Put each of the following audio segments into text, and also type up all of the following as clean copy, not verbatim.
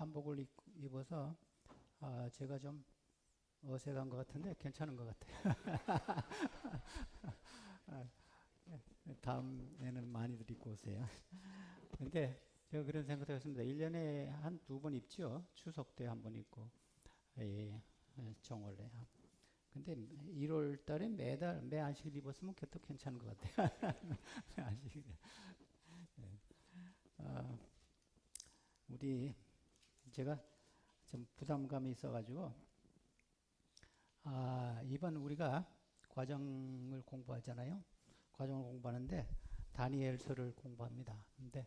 한복을 입어서 제가 좀 어색한 것 같은데 괜찮은 것 같아요. 아, 다음에는 많이들 입고 오세요. 근데 제가 그런 생각도 했습니다. 1년에 한 두 번 입죠. 추석 때 한 번 입고, 예, 정월에. 근데 1월 달에 매달, 매 안식일 입었으면 또 괜찮은 것 같아요. 안식일. 아, 우리, 제가 좀 부담감이 있어가지고, 이번 우리가 과정을 공부하잖아요. 과정을 공부하는데, 다니엘서를 공부합니다. 근데,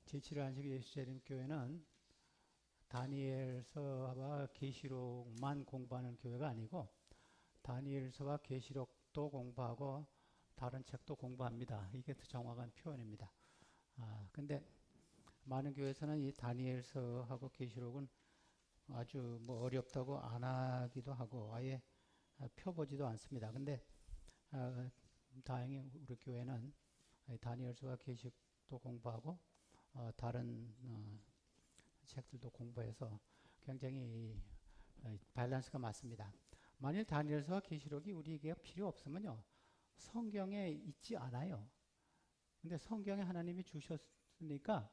제7회 안식 예수재림 교회는 다니엘서와 계시록만 공부하는 교회가 아니고, 다니엘서와 계시록도 공부하고, 다른 책도 공부합니다. 이게 더 정확한 표현입니다. 근데 많은 교회에서는 이 다니엘서하고 계시록은 아주 뭐 어렵다고 안 하기도 하고 아예 펴보지도 않습니다. 근데 다행히 우리 교회는 다니엘서와 계시록도 공부하고 다른 책들도 공부해서 굉장히 밸런스가 맞습니다. 만일 다니엘서와 계시록이 우리에게 필요 없으면요 성경에 있지 않아요. 근데 성경에 하나님이 주셨으니까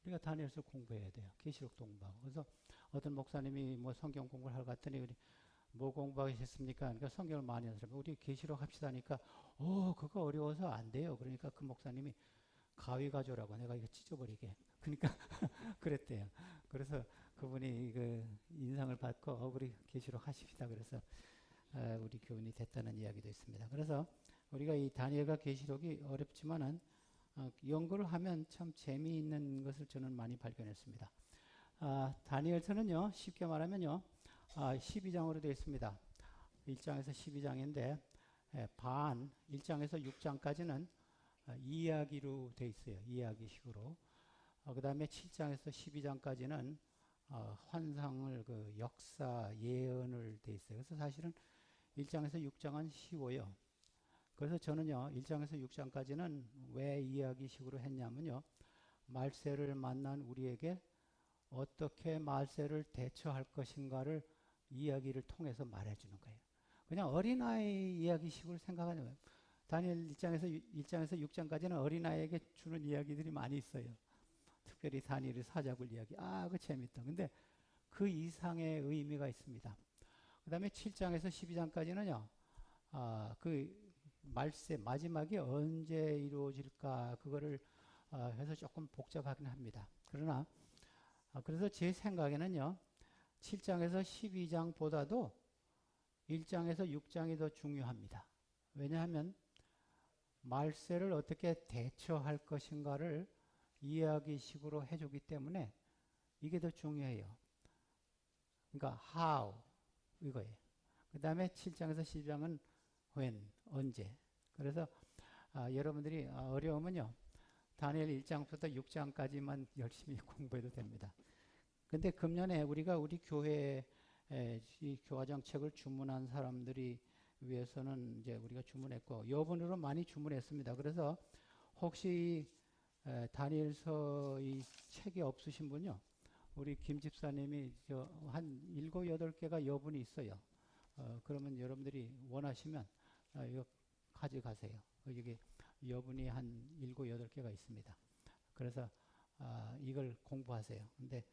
우리가 다니엘서 공부해야 돼요. 계시록도 공부하고. 그래서 어떤 목사님이 뭐 성경 공부를 하러 갔더니 우리 뭐 공부하셨습니까? 그러니까 성경을 많이 하더라고요. 우리 계시록 합시다 하니까 그거 어려워서 안 돼요. 그러니까 그 목사님이 가위 가져라고 내가 이거 찢어버리게. 그러니까 그랬대요. 그래서 그분이 그 인상을 받고 우리 계시록 하십시다. 그래서 우리 교훈이 됐다는 이야기도 있습니다. 그래서 우리가 이 다니엘과 계시록이 어렵지만은 연구를 하면 참 재미있는 것을 저는 많이 발견했습니다. 다니엘서는요, 쉽게 말하면요, 12장으로 되어 있습니다. 1장에서 12장인데, 1장에서 6장까지는 이야기로 되어 있어요. 이야기식으로. 그 다음에 7장에서 12장까지는 환상을, 그 역사, 예언을 되어 있어요. 그래서 사실은 1장에서 6장은 쉬워요. 그래서 저는요, 1장에서 6장까지는 왜 이야기식으로 했냐면요, 말세를 만난 우리에게 어떻게 말세를 대처할 것인가를 이야기를 통해서 말해주는 거예요. 그냥 어린아이 이야기식으로 생각하는 거예요. 다니엘 1장에서 6장까지는 어린아이에게 주는 이야기들이 많이 있어요. 특별히 다니엘의 사자굴 이야기. 그거 재밌다. 근데 그 이상의 의미가 있습니다. 그 다음에 7장에서 12장까지는요, 그 말세, 마지막이 언제 이루어질까, 그거를 해서 조금 복잡하긴 합니다. 그러나, 그래서 제 생각에는요, 7장에서 12장보다도 1장에서 6장이 더 중요합니다. 왜냐하면, 말세를 어떻게 대처할 것인가를 이야기식으로 해주기 때문에 이게 더 중요해요. 그러니까 how 이거예요. 그 다음에 7장에서 12장은 when 언제. 그래서 여러분들이 어려우면요 다니엘 1장부터 6장까지만 열심히 공부해도 됩니다. 근데 금년에 우리가 우리 교회에 이 교화장 책을 주문한 사람들이 위해서는 이제 우리가 주문했고 여분으로 많이 주문했습니다. 그래서 혹시 다니엘서 이 책이 없으신 분요, 우리 김 집사님이 한 7, 8개가 여분이 있어요. 그러면 여러분들이 원하시면 이거 가져가세요. 여기 여분이 한 7, 8개가 있습니다. 그래서 이걸 공부하세요. 근데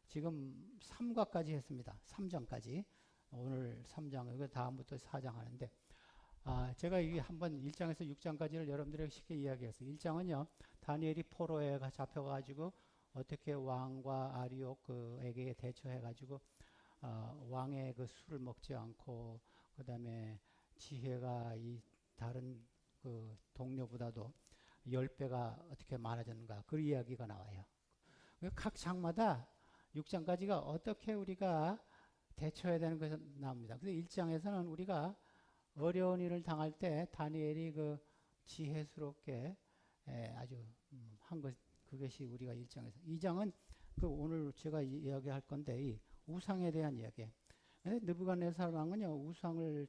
지금 3과까지 했습니다. 3장까지. 오늘 3장, 이거 다음부터 4장 하는데 제가 이 한번 1장에서 6장까지를 여러분들에게 쉽게 이야기했어요. 1장은요, 다니엘이 포로에 잡혀가지고 어떻게 왕과 아리옥에게 대처해가지고 왕의 그 술을 먹지 않고 그 다음에 지혜가 이 다른 그 동료보다도 10배가 어떻게 많아졌는가 그 이야기가 나와요. 각 장마다 6장까지가 어떻게 우리가 대처해야 되는 것이 나옵니다. 그래서 1장에서는 우리가 어려운 일을 당할 때 다니엘이 그 지혜스럽게 아주 한 것, 그것이 우리가 1장에서. 2장은 그 오늘 제가 이야기할 건데 이 우상에 대한 이야기. 느부갓네살 왕은요 우상을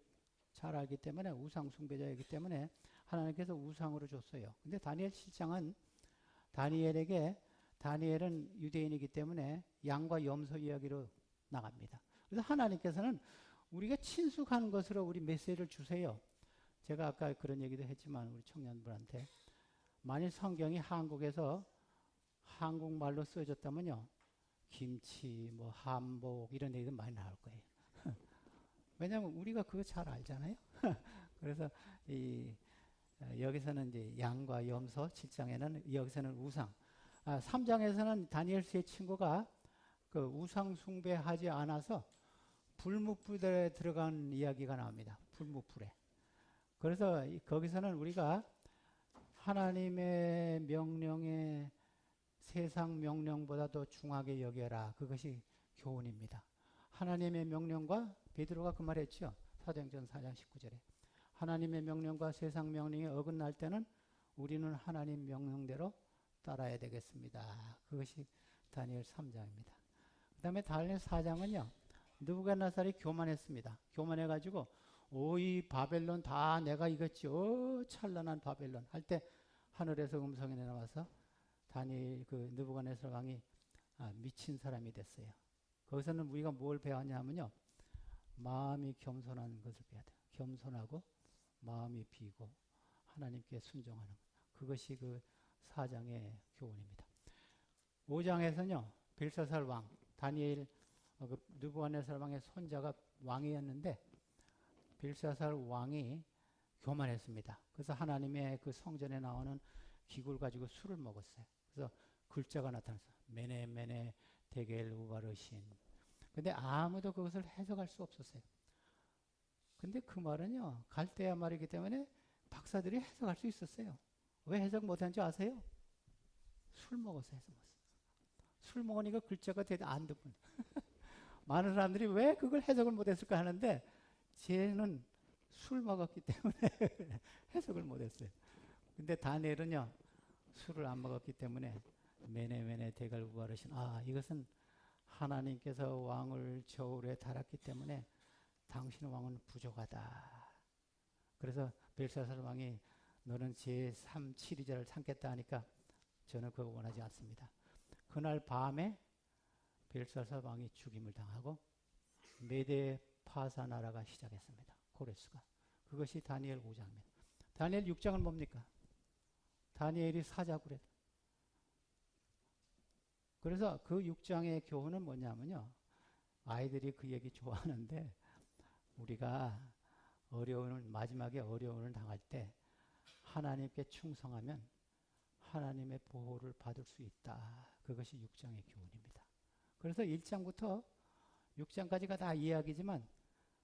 잘 알기 때문에 우상 숭배자이기 때문에 하나님께서 우상으로 줬어요. 근데 다니엘 7장은 다니엘에게 다니엘은 유대인이기 때문에 양과 염소 이야기로 나갑니다. 그래서 하나님께서는 우리가 친숙한 것으로 우리 메시지를 주세요. 제가 아까 그런 얘기도 했지만 우리 청년들한테 만일 성경이 한국에서 한국말로 쓰여졌다면요, 김치, 뭐 한복 이런 얘기도 많이 나올 거예요. 왜냐하면 우리가 그거 잘 알잖아요. 그래서 여기서는 이제 양과 염소, 7장에는 여기서는 우상, 3장에서는 다니엘 세 친구가 그 우상 숭배하지 않아서 불무불에 들어간 이야기가 나옵니다. 불무불에. 그래서 거기서는 우리가 하나님의 명령에 세상 명령보다 더 중하게 여겨라. 그것이 교훈입니다. 하나님의 명령과 베드로가 그 말했죠. 사도행전 4장 19절에. 하나님의 명령과 세상 명령에 어긋날 때는 우리는 하나님 명령대로 따라야 되겠습니다. 그것이 다니엘 3장입니다. 그 다음에 다니엘 4장은요. 느부갓네살이 교만했습니다. 교만해가지고 이 바벨론 다 내가 이겼지. 찬란한 바벨론 할 때 하늘에서 음성이 내려와서 다니엘 그 느부갓네살 왕이 미친 사람이 됐어요. 거기서는 우리가 뭘 배웠냐면요. 마음이 겸손한 것을 배워야 돼요. 겸손하고 마음이 비고 하나님께 순종하는 것. 그것이 그 4장의 교훈입니다. 5장에서는요. 벨사살 왕, 다니엘 그 느부갓네살 왕의 손자가 왕이었는데 벨사살 왕이 교만했습니다. 그래서 하나님의 그 성전에 나오는 기구를 가지고 술을 먹었어요. 그래서 글자가 나타났어요. 메네 메네 데겔 우바르신. 근데 아무도 그것을 해석할 수 없었어요. 근데 그 말은요. 갈대아 말이기 때문에 박사들이 해석할 수 있었어요. 왜 해석 못한지 아세요? 술 먹어서 해석 못했어요. 술 먹으니까 글자가 되게 안 듣고. 많은 사람들이 왜 그걸 해석을 못했을까 하는데 쟤는 술 먹었기 때문에 해석을 못했어요. 근데 다니엘은요. 술을 안 먹었기 때문에 메네 데갈 우바르신. 이것은 하나님께서 왕을 저울에 달았기 때문에 당신 왕은 부족하다. 그래서 벨사살 왕이 너는 제3 치리자를 삼겠다 하니까 저는 그거 원하지 않습니다. 그날 밤에 벨사살 왕이 죽임을 당하고 메데 파사 나라가 시작했습니다. 고레스가. 그것이 다니엘 5장입니다. 다니엘 6장은 뭡니까? 다니엘이 사자굴에. 그래서 그 6장의 교훈은 뭐냐면요. 아이들이 그 얘기 좋아하는데 우리가 마지막에 어려움을 당할 때 하나님께 충성하면 하나님의 보호를 받을 수 있다. 그것이 6장의 교훈입니다. 그래서 1장부터 6장까지가 다 이야기지만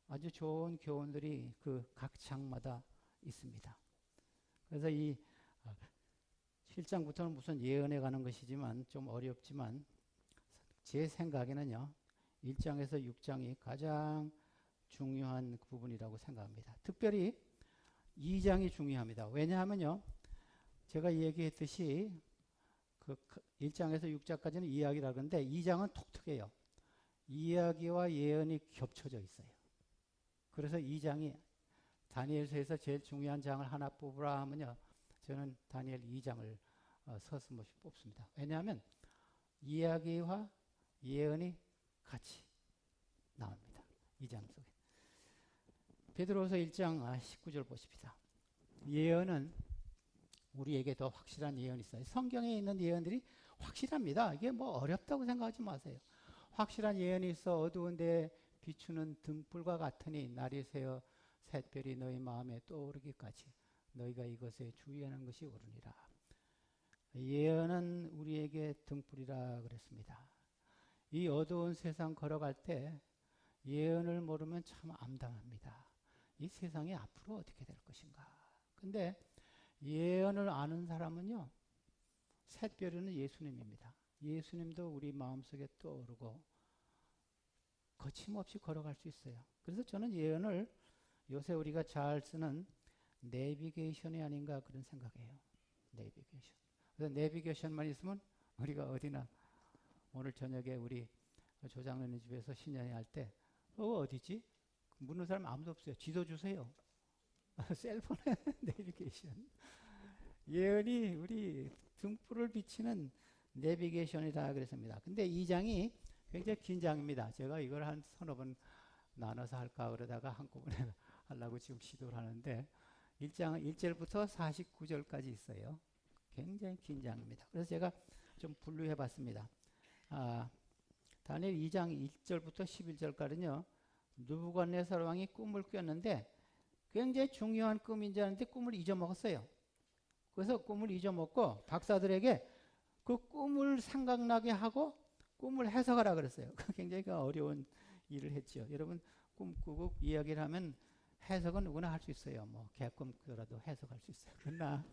아주 좋은 교훈들이 그 각 장마다 있습니다. 그래서 이 7장부터는 무슨 예언에 관한 것이지만 좀 어렵지만 제 생각에는요. 1장에서 6장이 가장 중요한 부분이라고 생각합니다. 특별히 2장이 중요합니다. 왜냐하면요. 제가 얘기했듯이 그 1장에서 6장까지는 이야기라고 하는데 2장은 독특해요. 이야기와 예언이 겹쳐져 있어요. 그래서 2장이 다니엘서에서 제일 중요한 장을 하나 뽑으라 하면요. 저는 다니엘 2장을 서슴없이 뽑습니다. 왜냐하면 이야기와 예언이 같이 나옵니다. 2장 속에. 베드로서 1장 19절 보십시다. 예언은 우리에게 더 확실한 예언이 있어요. 성경에 있는 예언들이 확실합니다. 이게 뭐 어렵다고 생각하지 마세요. 확실한 예언이 있어 어두운 데 비추는 등불과 같으니 날이 새어 샛별이 너희 마음에 떠오르기까지 너희가 이것에 주의하는 것이 옳으니라. 예언은 우리에게 등불이라 그랬습니다. 이 어두운 세상 걸어갈 때 예언을 모르면 참 암담합니다. 이 세상이 앞으로 어떻게 될 것인가. 근데 예언을 아는 사람은요. 샛별이는 예수님입니다. 예수님도 우리 마음속에 떠오르고 거침없이 걸어갈 수 있어요. 그래서 저는 예언을 요새 우리가 잘 쓰는 내비게이션이 아닌가 그런 생각이에요. 내비게이션. 그래서 내비게이션만 있으면 우리가 어디나 오늘 저녁에 우리 조장로님 집에서 신년회 할 때 어디지? 묻는 사람 아무도 없어요. 지도 주세요. 셀폰에 내비게이션. 예언이 우리 등불을 비치는 내비게이션이다 그랬습니다. 근데 2장이 굉장히 긴 장입니다. 제가 이걸 한 서너 번 나눠서 할까 그러다가 한꺼번에 하려고 지금 시도를 하는데 1장 1절부터 49절까지 있어요. 굉장히 긴 장입니다. 그래서 제가 좀 분류해 봤습니다. 다니엘 2장 1절부터 11절까지는요. 느부갓네살 왕이 꿈을 꿨는데 굉장히 중요한 꿈인 줄 알았는데 꿈을 잊어먹었어요. 그래서 꿈을 잊어먹고 박사들에게 그 꿈을 생각나게 하고 꿈을 해석하라 그랬어요. 굉장히 어려운 일을 했죠. 여러분 꿈 꾸고 이야기를 하면 해석은 누구나 할 수 있어요. 뭐 개꿈 꾸더라도 해석할 수 있어요. 그러나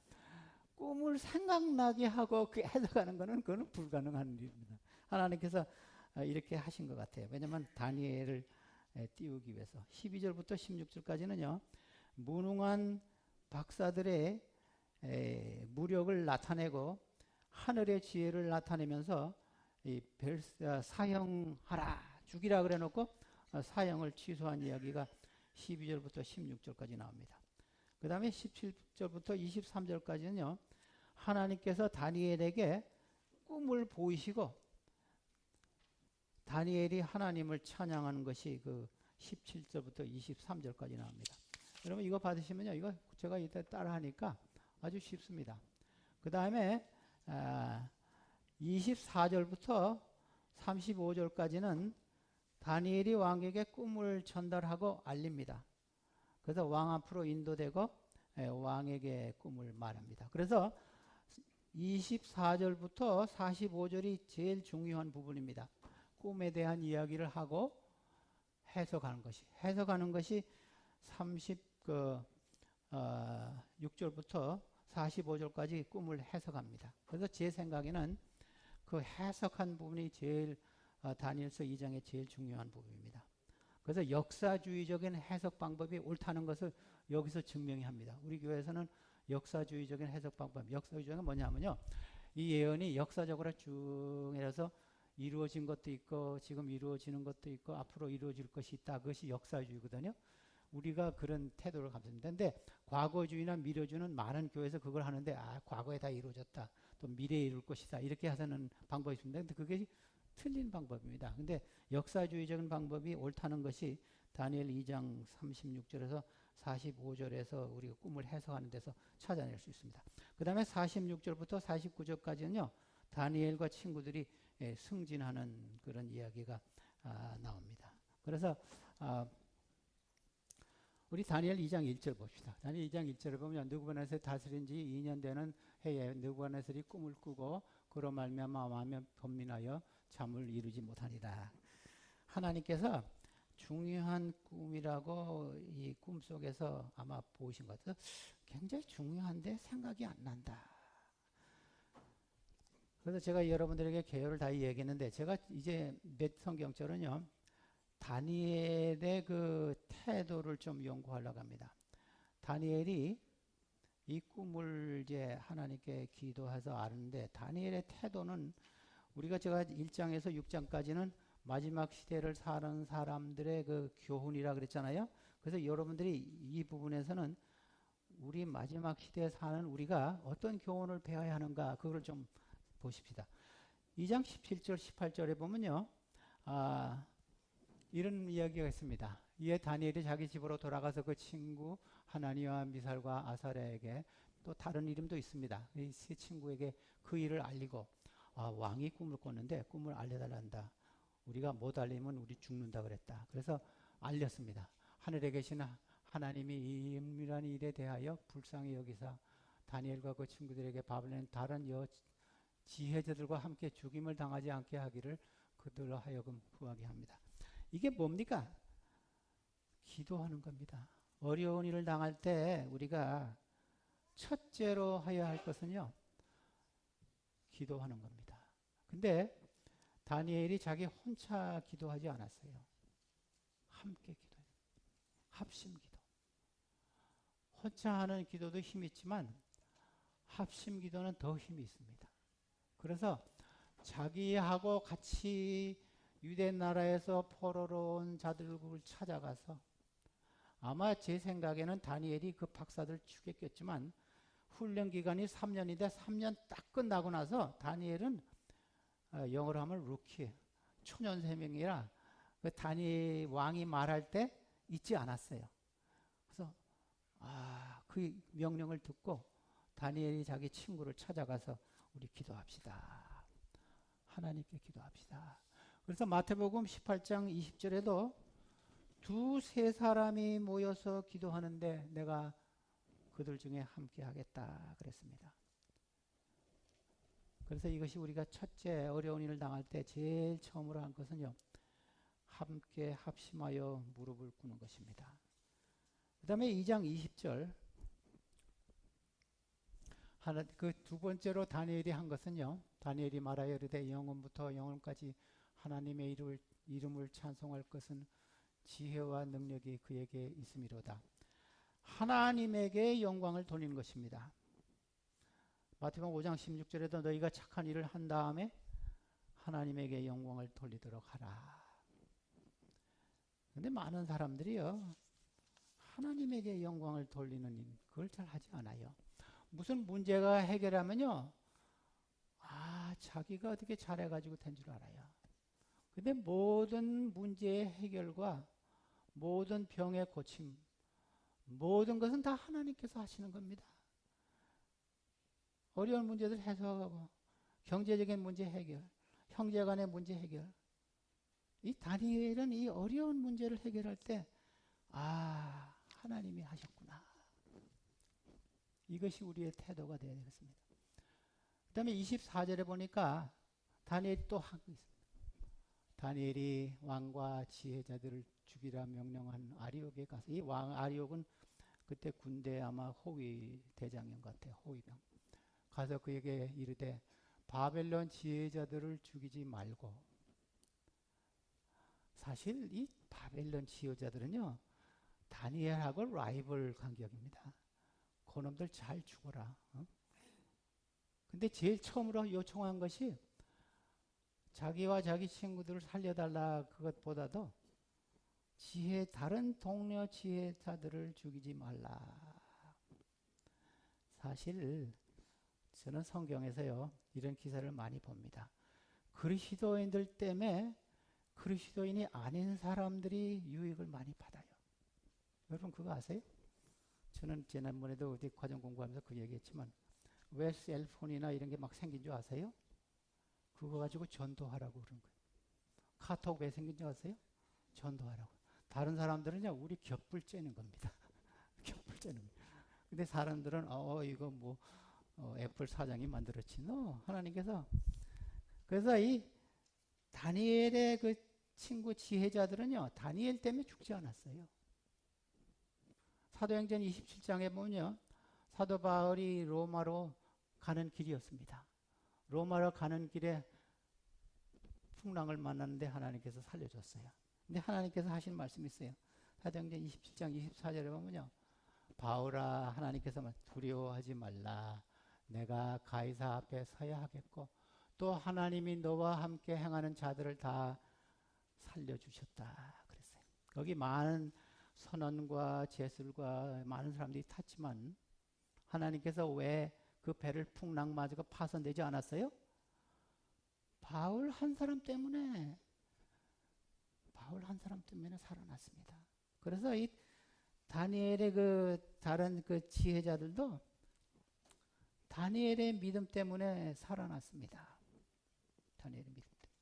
꿈을 생각나게 하고 그 해석하는 거는 그건 불가능한 일입니다. 하나님께서 이렇게 하신 것 같아요. 왜냐하면 다니엘을 띄우기 위해서 12절부터 16절까지는요. 무능한 박사들의 무력을 나타내고 하늘의 지혜를 나타내면서 이 사형하라 죽이라 그래 놓고 사형을 취소한 이야기가 12절부터 16절까지 나옵니다. 그 다음에 17절부터 23절까지는요. 하나님께서 다니엘에게 꿈을 보이시고 다니엘이 하나님을 찬양하는 것이 그 17절부터 23절까지 나옵니다. 여러분 이거 받으시면요. 이거 제가 이따 따라 하니까 아주 쉽습니다. 그 다음에 24절부터 35절까지는 다니엘이 왕에게 꿈을 전달하고 알립니다. 그래서 왕 앞으로 인도되고 왕에게 꿈을 말합니다. 그래서 24절부터 45절이 제일 중요한 부분입니다. 꿈에 대한 이야기를 하고 해석하는 것이 36절부터 45절까지 꿈을 해석합니다. 그래서 제 생각에는 그 해석한 부분이 제일 다니엘서 2장의 제일 중요한 부분입니다. 그래서 역사주의적인 해석 방법이 옳다는 것을 여기서 증명이 합니다. 우리 교회에서는 역사주의적인 해석 방법, 역사주의적인 뭐냐면요. 이 예언이 역사적으로 쭉 해서 이루어진 것도 있고 지금 이루어지는 것도 있고 앞으로 이루어질 것이 있다. 그것이 역사주의거든요. 우리가 그런 태도를 가졌습니다. 근데 과거주의나 미래주의는 많은 교회에서 그걸 하는데 과거에 다 이루어졌다. 또 미래에 이룰 것이다. 이렇게 하는 방법이 있습니다. 근데 그게 틀린 방법입니다. 근데 역사주의적인 방법이 옳다는 것이 다니엘 2장 36절에서 45절에서 우리가 꿈을 해석하는 데서 찾아낼 수 있습니다. 그 다음에 46절부터 49절까지는요. 다니엘과 친구들이 승진하는 그런 이야기가 나옵니다. 그래서 우리 다니엘 2장 1절 봅시다. 다니엘 2장 1절을 보면 느부갓네살이 다스린 지 2년 되는 해에 느부갓네살이 꿈을 꾸고 그로 말미암아 마음에 번민하여 잠을 이루지 못하니라. 하나님께서 중요한 꿈이라고 이 꿈속에서 아마 보신 것 같아요. 굉장히 중요한데 생각이 안 난다. 그래서 제가 여러분들에게 개요를 다 얘기했는데 제가 이제 몇 성경절은요. 다니엘의 그 태도를 좀 연구하려고 합니다. 다니엘이 이 꿈을 이제 하나님께 기도해서 아는데 다니엘의 태도는 우리가 제가 1장에서 6장까지는 마지막 시대를 사는 사람들의 그 교훈이라 그랬잖아요. 그래서 여러분들이 이 부분에서는 우리 마지막 시대에 사는 우리가 어떤 교훈을 배워야 하는가 그걸 좀 보십시다. 2장 17절 18절에 보면요. 이런 이야기가 있습니다. 이에 다니엘이 자기 집으로 돌아가서 그 친구 하나니와 미살과 아사랴에게 또 다른 이름도 있습니다. 이 세 친구에게 그 일을 알리고 왕이 꿈을 꿨는데 꿈을 알려달란다. 우리가 못 알리면 우리 죽는다 그랬다. 그래서 알렸습니다. 하늘에 계신 하나님이 이 은밀한 일에 대하여 불쌍히 여기사 다니엘과 그 친구들에게 바벨론 다른 지혜자들과 함께 죽임을 당하지 않게 하기를 그들로 하여금 구하게 합니다. 이게 뭡니까? 기도하는 겁니다. 어려운 일을 당할 때 우리가 첫째로 해야 할 것은요. 기도하는 겁니다. 근데 다니엘이 자기 혼자 기도하지 않았어요. 함께 기도해요. 합심기도. 혼자 하는 기도도 힘이 있지만 합심기도는 더 힘이 있습니다. 그래서 자기하고 같이 유대 나라에서 포로로 온 자들을 찾아가서 아마 제 생각에는 다니엘이 그 박사들 죽였겠지만 훈련 기간이 3년인데 3년 딱 끝나고 나서 다니엘은 영어로 하면 루키, 초년생명이라 그 다니 왕이 말할 때 잊지 않았어요. 그래서 그 명령을 듣고 다니엘이 자기 친구를 찾아가서 우리 기도합시다. 하나님께 기도합시다. 그래서 마태복음 18장 20절에도 두세 사람이 모여서 기도하는데 내가 그들 중에 함께 하겠다 그랬습니다. 그래서 이것이 우리가 첫째 어려운 일을 당할 때 제일 처음으로 한 것은요, 함께 합심하여 무릎을 꿇는 것입니다. 그 다음에 2장 20절, 그 두 번째로 다니엘이 한 것은요, 다니엘이 말하여 이르되 영원부터 영원까지 하나님의 이름을 찬송할 것은 지혜와 능력이 그에게 있음이로다. 하나님에게 영광을 돌리는 것입니다. 마태복음 5장 16절에도 너희가 착한 일을 한 다음에 하나님에게 영광을 돌리도록 하라. 근데 많은 사람들이요, 하나님에게 영광을 돌리는 일, 그걸 잘 하지 않아요. 무슨 문제가 해결하면요, 자기가 어떻게 잘해가지고 된 줄 알아요. 근데 모든 문제의 해결과 모든 병의 고침, 모든 것은 다 하나님께서 하시는 겁니다. 어려운 문제들 해소하고, 경제적인 문제 해결, 형제 간의 문제 해결. 이 다니엘은 이 어려운 문제를 해결할 때, 하나님이 하셨구나. 이것이 우리의 태도가 되어야 되겠습니다. 그 다음에 24절에 보니까 다니엘이 또 하고 있습니다. 다니엘이 왕과 지혜자들을 죽이라 명령한 아리옥에 가서, 이 왕 아리옥은 그때 군대 아마 호위 대장인 것 같아요. 호위병. 가서 그에게 이르되 바벨론 지혜자들을 죽이지 말고. 사실 이 바벨론 지혜자들은요, 다니엘하고 라이벌 관계입니다. 그놈들 잘 죽어라. 근데 제일 처음으로 요청한 것이 자기와 자기 친구들을 살려달라, 그것보다도 다른 동료 지혜자들을 죽이지 말라. 사실 저는 성경에서요, 이런 기사를 많이 봅니다. 그리스도인들 때문에 그리스도인이 아닌 사람들이 유익을 많이 받아요. 여러분 그거 아세요? 저는 지난번에도 어디 과정 공부하면서 그 얘기했지만, 왜 셀폰이나 이런 게 막 생긴 줄 아세요? 그거 가지고 전도하라고 그런 거예요. 카톡 왜 생긴 줄 아세요? 전도하라고. 다른 사람들은요, 우리 겹불 째는 겁니다. 겹불 째는 거예요. 근데 사람들은 이거 뭐 애플 사장이 만들었지. 하나님께서. 그래서 이 다니엘의 그 친구 지혜자들은요, 다니엘 때문에 죽지 않았어요. 사도행전 27장에 보면요, 사도 바울이 로마로 가는 길이었습니다. 로마로 가는 길에 풍랑을 만났는데 하나님께서 살려줬어요. 근데 하나님께서 하신 말씀이 있어요. 사도행전 27장 24절에 보면요, 바울아, 하나님께서 두려워하지 말라. 내가 가이사 앞에 서야 하겠고 또 하나님이 너와 함께 행하는 자들을 다 살려주셨다 그랬어요. 거기 많은 선원과 제술과 많은 사람들이 탔지만 하나님께서 왜 그 배를 풍랑 맞고 파손되지 않았어요? 바울 한 사람 때문에 살아났습니다. 그래서 이 다니엘의 그 다른 그 지혜자들도 다니엘의 믿음 때문에 살아났습니다. 다니엘의 믿음 때문에.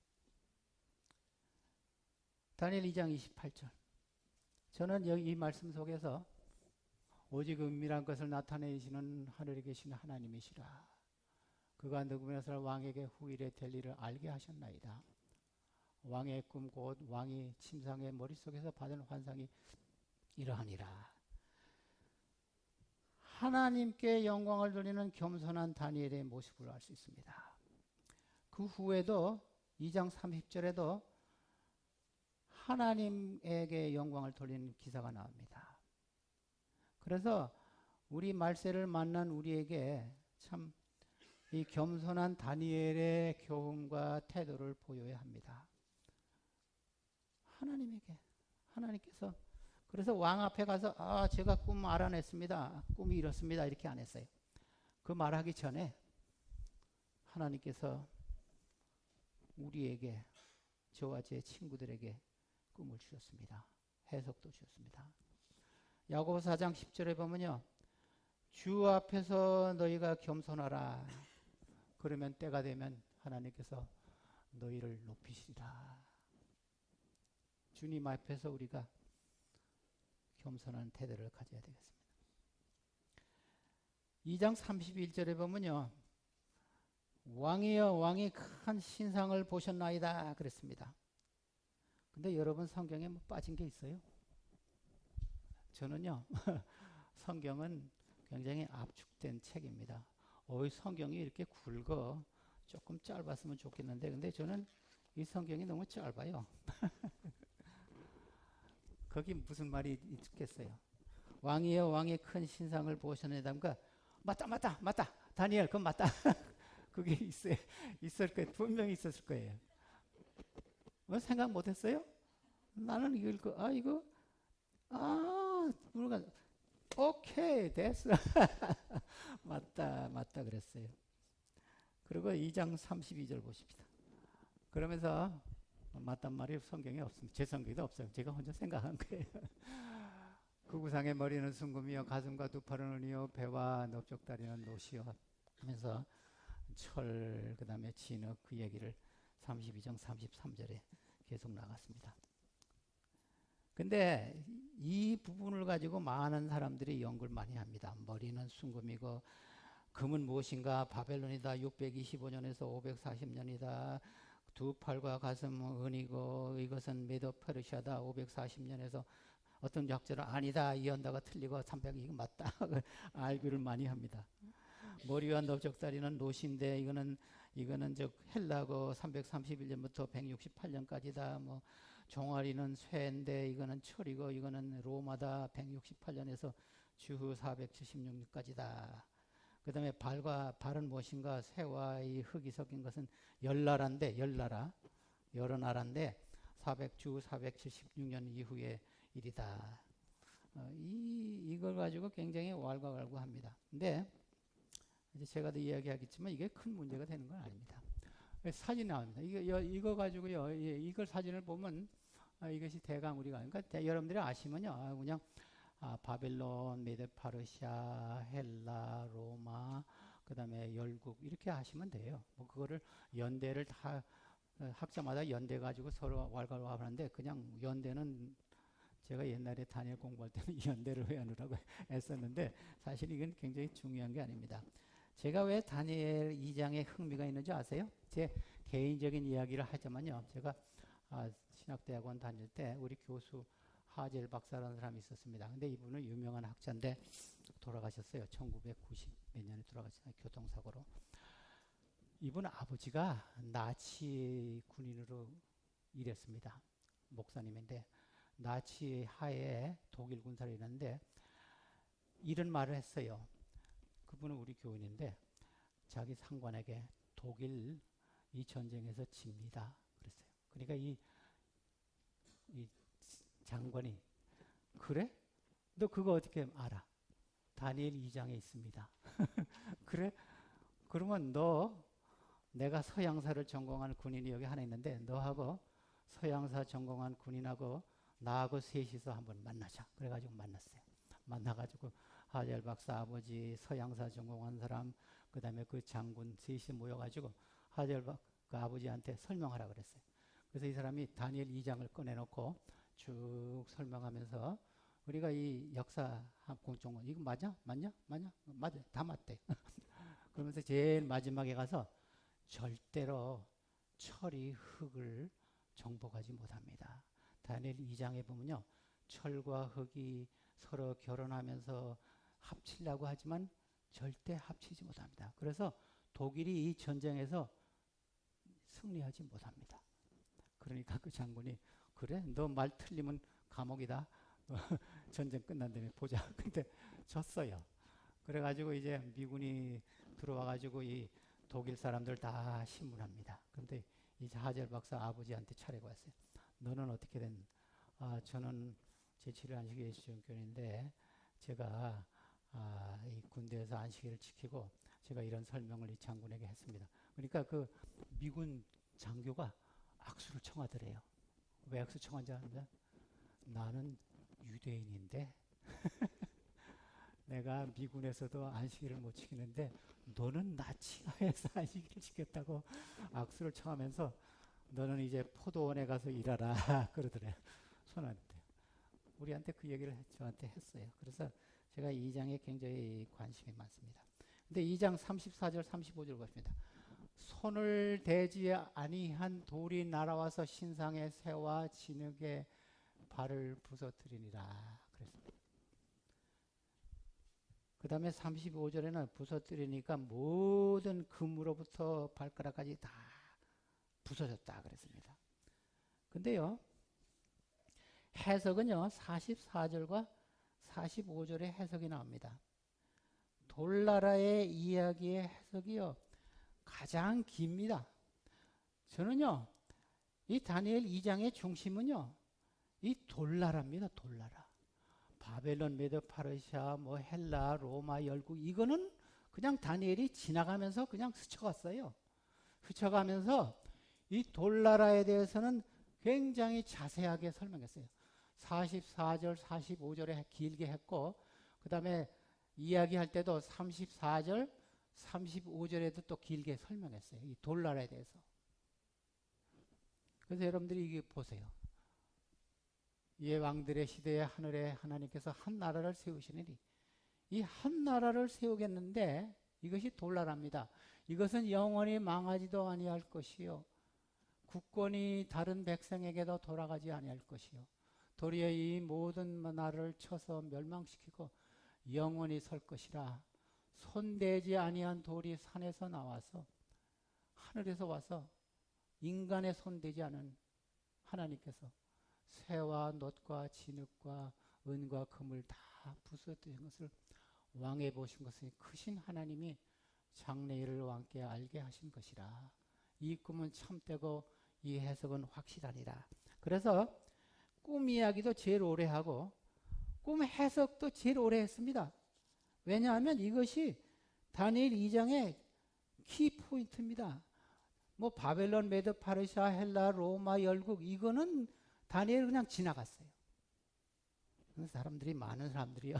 다니엘 2장 28절. 저는 여기 이 말씀 속에서 오직 은밀한 것을 나타내시는 하늘에 계신 하나님이시라. 그가 느부갓네살 왕에게 후일에 될 일을 알게 하셨나이다. 왕의 꿈 곧 왕이 침상의 머릿속에서 받은 환상이 이러하니라. 하나님께 영광을 돌리는 겸손한 다니엘의 모습을 알 수 있습니다. 그 후에도 2장 30절에도 하나님에게 영광을 돌리는 기사가 나옵니다. 그래서 우리 말세를 만난 우리에게 참 이 겸손한 다니엘의 교훈과 태도를 보여야 합니다. 하나님께서 그래서 왕 앞에 가서 제가 꿈 알아냈습니다. 꿈이 이렇습니다. 이렇게 안 했어요. 그 말하기 전에 하나님께서 우리에게, 저와 제 친구들에게 꿈을 주셨습니다. 해석도 주셨습니다. 야고보서 4장 10절에 보면요, 주 앞에서 너희가 겸손하라. 그러면 때가 되면 하나님께서 너희를 높이시리라. 주님 앞에서 우리가 겸손한 태도를 가져야 되겠습니다. 2장 31절에 보면요, 왕이여 왕이 큰 신상을 보셨나이다 그랬습니다. 근데 여러분 성경에 뭐 빠진 게 있어요? 저는요 성경은 굉장히 압축된 책입니다. 성경이 이렇게 굵어 조금 짧았으면 좋겠는데, 근데 저는 이 성경이 너무 짧아요. 거기 무슨 말이 있겠어요? 왕이여 왕이 큰 신상을 보셨나이다. 그러니까 맞다 다니엘 그건 맞다. 그게 있을 거예요. 분명히 있었을 거예요. 생각 못했어요? 나는 우리가 오케이 됐어. 맞다 그랬어요. 그리고 2장 32절 보십시다. 그러면서 맞단 말이 성경에 없습니다. 제 성경에도 없어요. 제가 혼자 생각한 거예요. 그 구상의 머리는 순금이요 가슴과 두 팔은 은이요 배와 넓적다리는 노시요 하면서 철 그다음에 진흙 그 얘기를 32장 33절에 계속 나갔습니다. 근데 이 부분을 가지고 많은 사람들이 연구를 많이 합니다. 머리는 순금이고 금은 무엇인가? 바벨론이다. 625년에서 540년이다. 두 팔과 가슴은 은이고 이것은 메도 페르시아다. 540년에서 어떤 학자는 아니다. 이 언다가 틀리고 300 이거 맞다. 알기를 많이 합니다. 머리와 넓적다리는 노시인데 이거는 저 헬라고 331년부터 168년까지다. 뭐 종아리는 쇠인데 이거는 철이고 이거는 로마다. 168년에서 주후 476년까지다. 그 다음에 발은 무엇인가? 새와 이 흙이 섞인 것은 열나라인데 여러 나라인데 주후 476년 이후의 일이다. 이걸 가지고 굉장히 왈가왈부합니다. 근데 이제 제가 더 이야기하겠지만 이게 큰 문제가 되는 건 아닙니다. 사진 나옵니다. 이거 가지고요, 이걸 사진을 보면 이것이 대강 우리가 그러니까 여러분들이 아시면요, 그냥 바벨론, 메데 파르시아, 헬라, 로마, 그 다음에 열국 이렇게 하시면 돼요. 뭐 그거를 연대를 다 학자마다 연대 가지고 서로 왈가왈부하는데 그냥 연대는 제가 옛날에 다니엘 공부할 때는 연대를 외우느라고 애썼는데 사실 이건 굉장히 중요한 게 아닙니다. 제가 왜 다니엘 2장에 흥미가 있는지 아세요? 제 개인적인 이야기를 하자면요, 제가 신학대학원 다닐 때 우리 교수 하젤 박사라는 사람이 있었습니다. 근데 이분은 유명한 학자인데 돌아가셨어요. 1990 몇 년에 돌아가셨어요. 교통사고로. 이분 아버지가 나치 군인으로 일했습니다. 목사님인데 나치 하에 독일 군사를 일했는데 이런 말을 했어요. 그분은 우리 교인인데 자기 상관에게 독일 이 전쟁에서 집니다 그랬어요. 그러니까 이 장관이 그래? 너 그거 어떻게 알아? 다니엘 2장에 있습니다. 그래? 그러면 내가 서양사를 전공한 군인이 여기 하나 있는데 너하고 서양사 전공한 군인하고 나하고 셋이서 한번 만나자. 그래가지고 만났어요. 만나가지고 하젤 박사 아버지, 서양사 전공한 사람, 그 다음에 그 장군 셋이 모여가지고 하젤 그 아버지한테 설명하라 그랬어요. 그래서 이 사람이 다니엘 2장을 꺼내놓고 쭉 설명하면서 우리가 이 역사 공통은 이거 맞냐? 다 맞대. 그러면서 제일 마지막에 가서 절대로 철이 흙을 정복하지 못합니다. 다니엘 2장에 보면요, 철과 흙이 서로 결혼하면서 합치려고 하지만 절대 합치지 못합니다. 그래서 독일이 이 전쟁에서 승리하지 못합니다. 그러니까 그 장군이 그래? 너 말 틀리면 감옥이다. 전쟁 끝난 다음에 보자. 근데 졌어요. 그래가지고 이제 미군이 들어와가지고 이 독일 사람들 다 신문합니다. 그런데 이제 하젤 박사 아버지한테 차례가 왔어요. 너는 어떻게 된? 저는 제7일 안식 예수전교인데 제가 이 군대에서 안식일을 지키고 제가 이런 설명을 이 장군에게 했습니다. 그러니까 그 미군 장교가 악수를 청하더래요. 왜 악수 청한지 아는데 나는 유대인인데 내가 미군에서도 안식일을 못 지키는데 너는 나치하에서 안식일을 지켰다고 악수를 청하면서 너는 이제 포도원에 가서 일하라 그러더래요. 손한테. 우리한테 그 얘기를 저한테 했어요. 그래서 제가 2장에 굉장히 관심이 많습니다. 근데 2장 34절 35절 보십니다. 손을 대지 아니한 돌이 날아와서 신상의 새와 진흙의 발을 부서뜨리니라 그랬습니다. 그 다음에 35절에는 부서뜨리니까 모든 금으로부터 발가락까지 다 부서졌다 그랬습니다. 근데요, 해석은요, 44절과 45절의 해석이 나옵니다. 돌나라의 이야기의 해석이요, 가장 깁니다. 저는요, 이 다니엘 2장의 중심은요, 이 돌나라입니다. 돌나라. 바벨론, 메도, 파르시아, 뭐 헬라, 로마, 열국, 이거는 그냥 다니엘이 지나가면서 그냥 스쳐갔어요. 스쳐가면서 이 돌나라에 대해서는 굉장히 자세하게 설명했어요. 44절, 45절에 길게 했고, 그 다음에 이야기할 때도 34절, 35절에도 또 길게 설명했어요. 이 돌나라에 대해서. 그래서 여러분들이 이게 보세요. 이 왕들의 시대에 하늘에 하나님께서 한 나라를 세우시느니 이 한 나라를 세우겠는데 이것이 돌나라입니다. 이것은 영원히 망하지도 아니할 것이요. 국권이 다른 백성에게도 돌아가지 아니할 것이요. 도리어 이 모든 나라를 쳐서 멸망시키고 영원히 설 것이라. 손대지 아니한 돌이 산에서 나와서 하늘에서 와서 인간의 손대지 않은 하나님께서 새와 놋과 진흙과 은과 금을 다 부서뜨린 것을 왕에 보신 것은 크신 하나님이 장래일을 왕께 알게 하신 것이라. 이 꿈은 참되고 이 해석은 확실하니라. 그래서 꿈 이야기도 제일 오래 하고 꿈 해석도 제일 오래 했습니다. 왜냐하면 이것이 다니엘 2장의 키포인트입니다. 뭐 바벨론, 메도, 파르시아, 헬라, 로마, 열국 이거는 다니엘 그냥 지나갔어요. 사람들이 많은 사람들이요.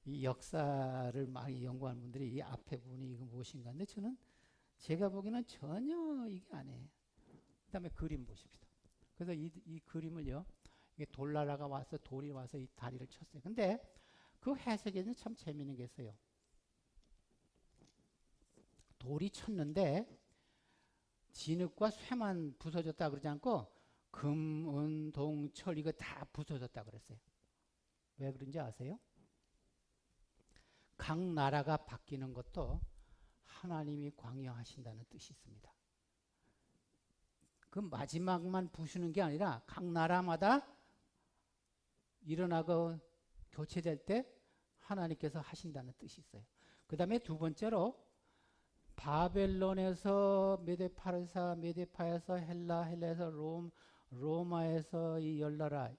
이 역사를 많이 연구하는 분들이 이 앞에 부분이 이거 무엇인가. 근데 저는 제가 보기에는 전혀 이게 아니에요. 그 다음에 그림 보십시다. 그래서 이 그림을요. 이게 돌나라가 와서 돌이 와서 이 다리를 쳤어요. 근데 그 해석에는 참 재미있는 게 있어요. 돌이 쳤는데 진흙과 쇠만 부서졌다 그러지 않고 금, 은, 동, 철 이거 다 부서졌다 그랬어요. 왜 그런지 아세요? 각 나라가 바뀌는 것도 하나님이 광영하신다는 뜻이 있습니다. 그 마지막만 부수는 게 아니라 각 나라마다 일어나고 교체될 때 하나님께서 하신다는 뜻이 있어요. 그 다음에 두 번째로 바벨론에서 메데파르사, 메데파에서 헬라, 헬라에서 로마에서 이 열나라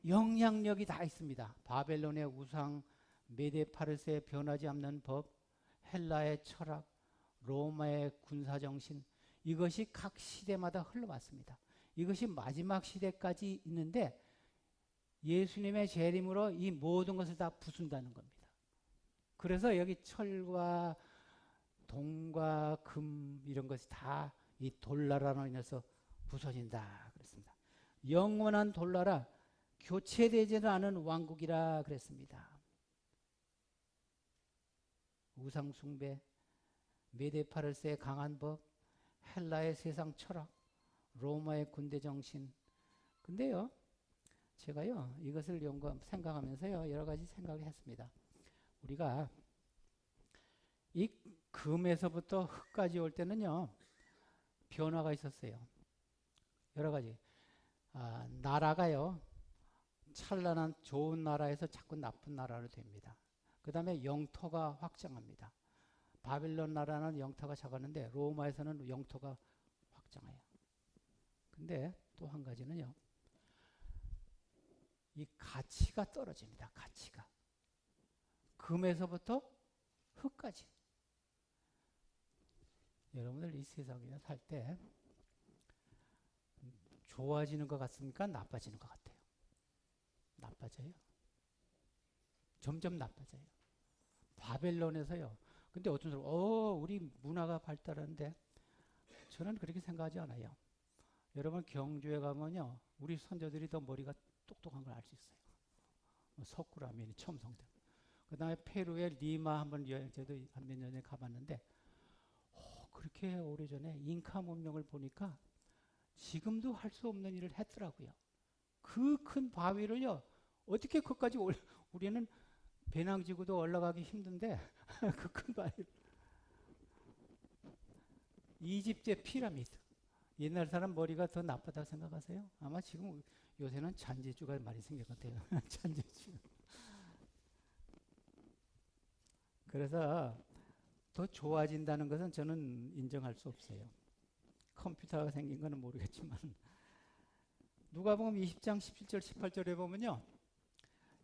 영향력이 다 있습니다. 바벨론의 우상, 메데파르스의 변하지 않는 법, 헬라의 철학, 로마의 군사정신 이것이 각 시대마다 흘러왔습니다. 이것이 마지막 시대까지 있는데 예수님의 재림으로 이 모든 것을 다 부순다는 겁니다. 그래서 여기 철과 동과 금 이런 것이 다 이 돌나라로 인해서 부서진다 그랬습니다. 영원한 돌나라, 교체되지는 않은 왕국이라 그랬습니다. 우상 숭배, 메데파르스의 강한 법, 헬라의 세상 철학, 로마의 군대 정신. 근데요, 제가요 이것을 생각하면서요 여러 가지 생각을 했습니다. 우리가 이 금에서부터 흙까지 올 때는요 변화가 있었어요. 여러 가지. 나라가요 찬란한 좋은 나라에서 자꾸 나쁜 나라로 됩니다. 그 다음에 영토가 확장합니다. 바빌론 나라는 영토가 작았는데 로마에서는 영토가 확장해요. 근데 또 한 가지는요. 이 가치가 떨어집니다. 가치가. 금에서부터 흙까지. 여러분들 이 세상에 살 때 좋아지는 것 같습니까? 나빠지는 것 같아요? 나빠져요. 점점 나빠져요. 바벨론에서요. 근데 어떤 사람, 우리 문화가 발달하는데 저는 그렇게 생각하지 않아요. 여러분 경주에 가면요, 우리 선조들이 더 머리가 똑똑한 걸 알 수 있어요. 석굴암이 첨성대. 그 다음에 페루의 리마 한번 여행, 저도 한 몇 년 전에 가봤는데, 그렇게 오래전에 잉카 문명을 보니까 지금도 할 수 없는 일을 했더라고요. 그 큰 바위를요, 어떻게 그까지 우리는 배낭 지고도 올라가기 힘든데, 그 큰 바위를. 이집트의 피라미드. 옛날 사람 머리가 더 나쁘다고 생각하세요? 아마 지금 요새는 잔재주가 많이 생긴 것 같아요. 잔재주. 그래서 더 좋아진다는 것은 저는 인정할 수 없어요. 컴퓨터가 생긴 거는 모르겠지만. 누가복음 20장 17절 18절에 보면요.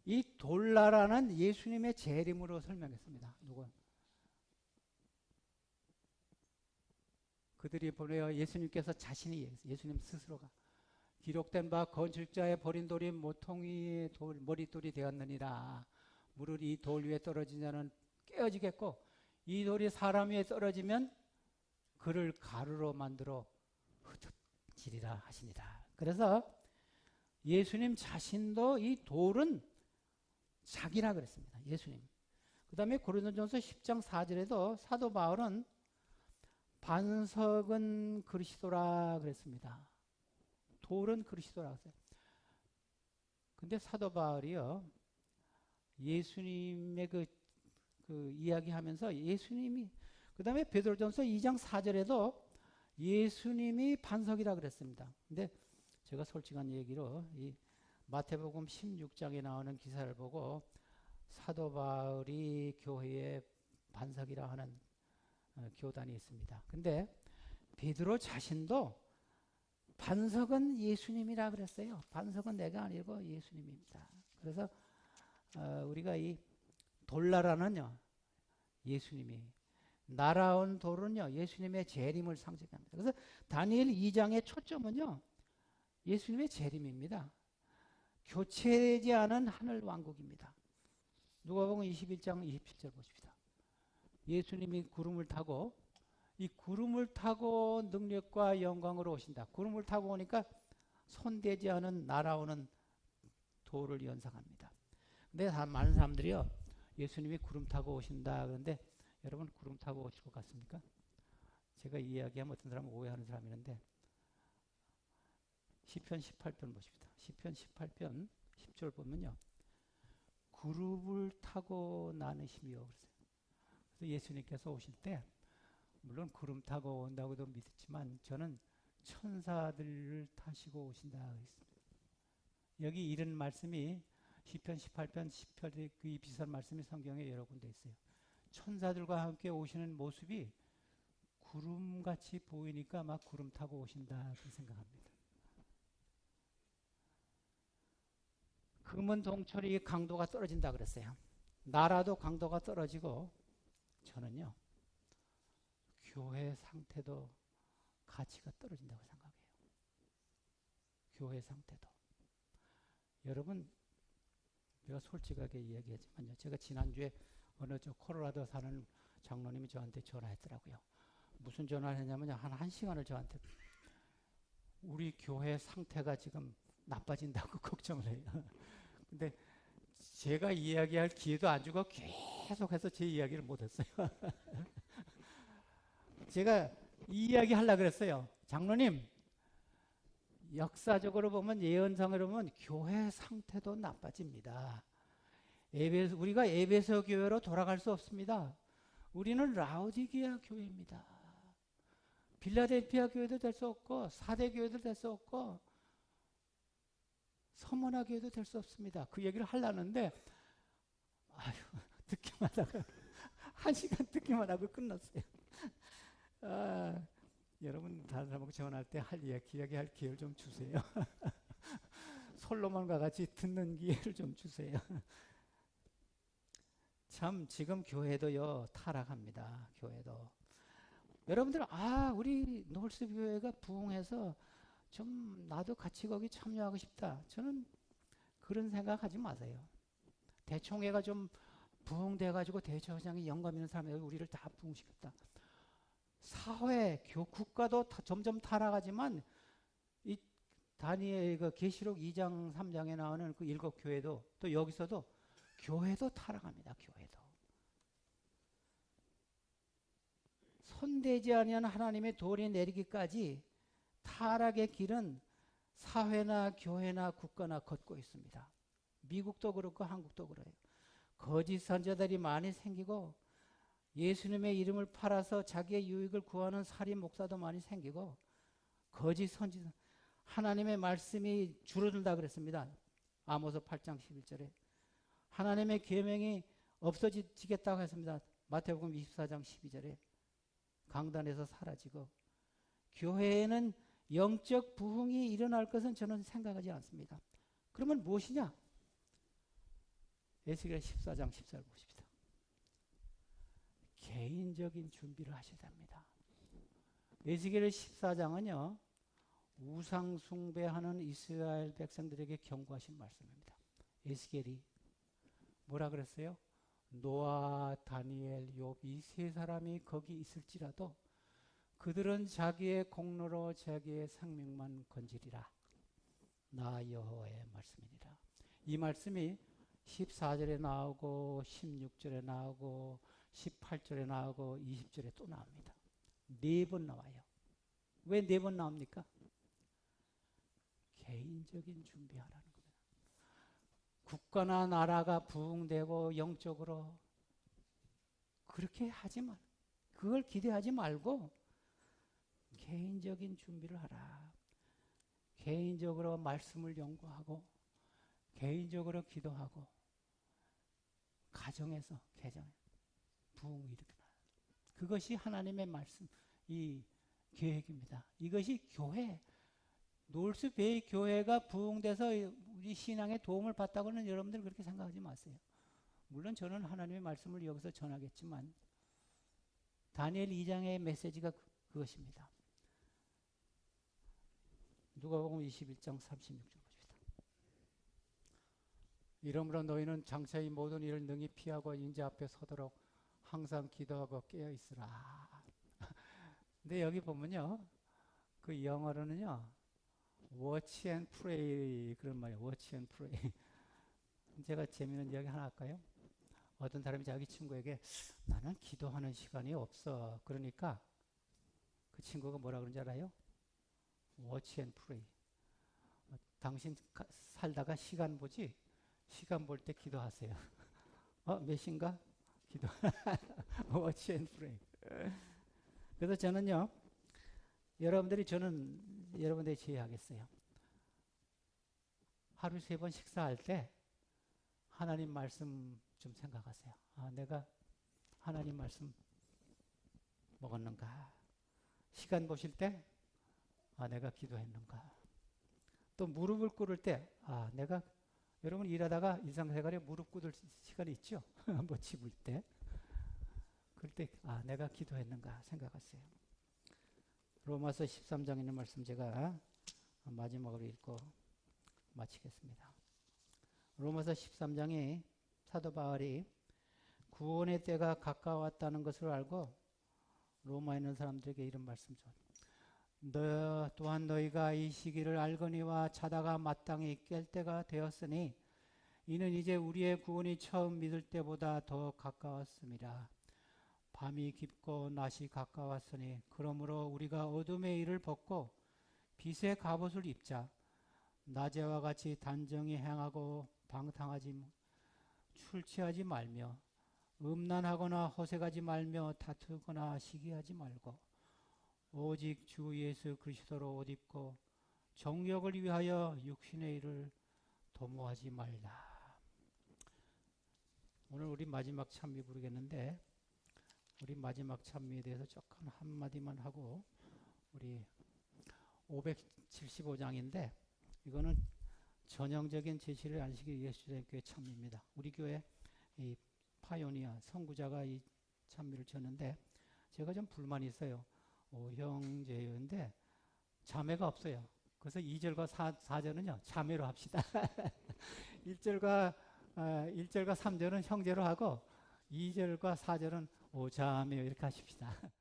이 돌나라는 예수님의 재림으로 설명했습니다. 누가? 그들이 보내어 예수님께서 자신이 예수님 스스로가 기록된 바 건축자의 버린 돌이 모퉁이 머릿돌이 되었느니라. 무릇 이 돌 위에 떨어진 자는 깨어지겠고 이 돌이 사람 위에 떨어지면 그를 가루로 만들어 흩어지리라 하시니라. 그래서 예수님 자신도 이 돌은 자기라 그랬습니다. 예수님. 그 다음에 고린도전서 10장 4절에도 사도 바울은 반석은 그리스도라 그랬습니다. 돌은 그리스도라 그랬어요. 근데 사도 바울이요, 예수님의 그 이야기하면서 예수님이, 그 다음에 베드로전서 2장 4절에도 예수님이 반석이라 그랬습니다. 근데 제가 솔직한 얘기로 이 마태복음 16장에 나오는 기사를 보고 사도 바울이 교회의 반석이라 하는 교단이 있습니다. 근데 베드로 자신도 반석은 예수님이라 그랬어요. 반석은 내가 아니고 예수님입니다. 그래서 우리가 이 돌나라는요, 예수님이, 날아온 돌은요, 예수님의 재림을 상징합니다. 그래서 다니엘 2장의 초점은요, 예수님의 재림입니다. 교체되지 않은 하늘 왕국입니다. 누가복음 21장 27절 보십시다. 예수님이 구름을 타고, 이 구름을 타고 능력과 영광으로 오신다. 구름을 타고 오니까 손대지 않은 날아오는 돌을 연상합니다. 근데 많은 사람들이요, 예수님이 구름 타고 오신다. 그런데 여러분 구름 타고 오실 것 같습니까? 제가 이야기하면 어떤 사람은 오해하는 사람이 있는데 시편 18편 보십시다. 시편 18편 10절 보면요, 구름을 타고 나으시며 그랬어요. 그래서 예수님께서 오실 때 물론 구름 타고 온다고도 믿었지만 저는 천사들을 타시고 오신다 했습니다. 여기 이런 말씀이 시편 18편 10편의 그 비슷한 말씀이 성경에 여러 군데 있어요. 천사들과 함께 오시는 모습이 구름같이 보이니까 막 구름 타고 오신다 그렇게 생각합니다. 금은 동철이 강도가 떨어진다 그랬어요. 나라도 강도가 떨어지고 저는요, 교회 상태도 가치가 떨어진다고 생각해요. 교회 상태도. 여러분, 제가 솔직하게 이야기하지만요, 제가 지난주에 어느 저 콜로라도 사는 장로님이 저한테 전화했더라고요. 무슨 전화를 했냐면 한 1시간을 저한테 우리 교회 상태가 지금 나빠진다고 걱정을 해요. 근데 제가 이야기할 기회도 안 주고 계속해서 제 이야기를 못했어요. 제가 이 이야기 하려고 그랬어요. 장로님, 역사적으로 보면, 예언상으로 보면 교회 상태도 나빠집니다. 우리가 에베소 교회로 돌아갈 수 없습니다. 우리는 라오디게아 교회입니다. 빌라델피아 교회도 될 수 없고 사대 교회도 될 수 없고 서머나 교회도 될 수 없습니다. 그 얘기를 하려는데 듣기만 하다가 1시간 듣기만 하고 끝났어요. 여러분 다른 사람하고 전화할 때 이야기할 기회를 좀 주세요. 솔로몬과 같이 듣는 기회를 좀 주세요. 참 지금 교회도요 타락합니다. 교회도 여러분들 우리 노을스교회가 부흥해서 좀 나도 같이 거기 참여하고 싶다. 저는 그런 생각하지 마세요. 대총회가 좀 부흥돼가지고 대처장이 영감 있는 사람이 우리를 다 부흥시켰다. 사회, 국가도 점점 타락하지만 이 다니엘 그 계시록 2장 3장에 나오는 그 7교회도 또 여기서도 교회도 타락합니다. 교회도. 손대지 아니한 하나님의 돌이 내리기까지 타락의 길은 사회나 교회나 국가나 걷고 있습니다. 미국도 그렇고 한국도 그래요. 거짓 선지자들이 많이 생기고 예수님의 이름을 팔아서 자기의 유익을 구하는 살인 목사도 많이 생기고 거짓 선지자 하나님의 말씀이 줄어든다 그랬습니다. 아모스 8장 11절에 하나님의 계명이 없어지겠다고 했습니다. 마태복음 24장 12절에 강단에서 사라지고 교회에는 영적 부흥이 일어날 것은 저는 생각하지 않습니다. 그러면 무엇이냐? 에스겔 14장 14절 보십시다. 개인적인 준비를 하셔야 됩니다. 에스겔 14장은요. 우상 숭배하는 이스라엘 백성들에게 경고하신 말씀입니다. 에스겔이 뭐라 그랬어요? 노아, 다니엘, 욥 이 세 사람이 거기 있을지라도 그들은 자기의 공로로 자기의 생명만 건지리라. 나 여호와의 말씀이니라. 이 말씀이 14절에 나오고 16절에 나오고 18절에 나오고 20절에 또 나옵니다. 4번 나와요. 왜 4번 나옵니까? 개인적인 준비하라는 겁니다. 국가나 나라가 부흥되고 영적으로 그렇게 하지 말. 그걸 기대하지 말고 개인적인 준비를 하라. 개인적으로 말씀을 연구하고 개인적으로 기도하고 가정에서 부흥을 일으켜라. 그것이 하나님의 말씀, 이 계획입니다. 이것이 교회, 노을스베이 교회가 부흥돼서 우리 신앙에 도움을 받다고는 여러분들 그렇게 생각하지 마세요. 물론 저는 하나님의 말씀을 여기서 전하겠지만 다니엘 2장의 메시지가 그것입니다. 누가복음 21장 36절 보십시다. 이러므로 너희는 장차 이 모든 일을 능히 피하고 인자 앞에 서도록 항상 기도하고 깨어 있으라. 근데 여기 보면요, 그 영어로는요, watch and pray 그런 말이에요. watch and pray. 제가 재미있는 이야기 하나 할까요? 어떤 사람이 자기 친구에게 나는 기도하는 시간이 없어. 그러니까 그 친구가 뭐라 그런지 알아요? watch and pray. 당신 살다가 시간 보지? 시간 볼 때 기도하세요. 몇 시인가? 기도. watch and pray. 그래서 저는요, 저는 여러분들이 제의하겠어요. 하루 3번 식사할 때 하나님 말씀 좀 생각하세요. 내가 하나님 말씀 먹었는가? 시간 보실 때 내가 기도했는가? 또 무릎을 꿇을 때 여러분 일하다가 일상생활에 무릎 꿇을 시간이 있죠? 뭐 집을 때. 그럴 때 내가 기도했는가 생각하세요. 로마서 13장에 있는 말씀 제가 마지막으로 읽고 마치겠습니다. 로마서 13장에 사도 바울이 구원의 때가 가까웠다는 것을 알고 로마에 있는 사람들에게 이런 말씀 줘. 또한 너희가 이 시기를 알거니와 자다가 마땅히 깰 때가 되었으니 이는 이제 우리의 구원이 처음 믿을 때보다 더 가까웠습니다. 밤이 깊고 낮이 가까웠으니 그러므로 우리가 어둠의 일을 벗고 빛의 갑옷을 입자. 낮에와 같이 단정히 행하고 방탕하지 출치하지 말며 음란하거나 허색하지 말며 다투거나 시기하지 말고 오직 주 예수 그리스도로 옷 입고 정욕을 위하여 육신의 일을 도모하지 말라. 오늘 우리 마지막 찬미 부르겠는데 우리 마지막 찬미에 대해서 조금 한마디만 하고 우리 575장인데 이거는 전형적인 제시를 안식일 예수전교회 찬미입니다. 우리 교회 이 파요니아 선구자가 이 찬미를 쳤는데 제가 좀 불만이 있어요. 오형제인데 자매가 없어요. 그래서 2절과 4절은요 자매로 합시다. 1절과 1절과 3절은 형제로 하고 2절과 4절은 오자매 이렇게 하십시다.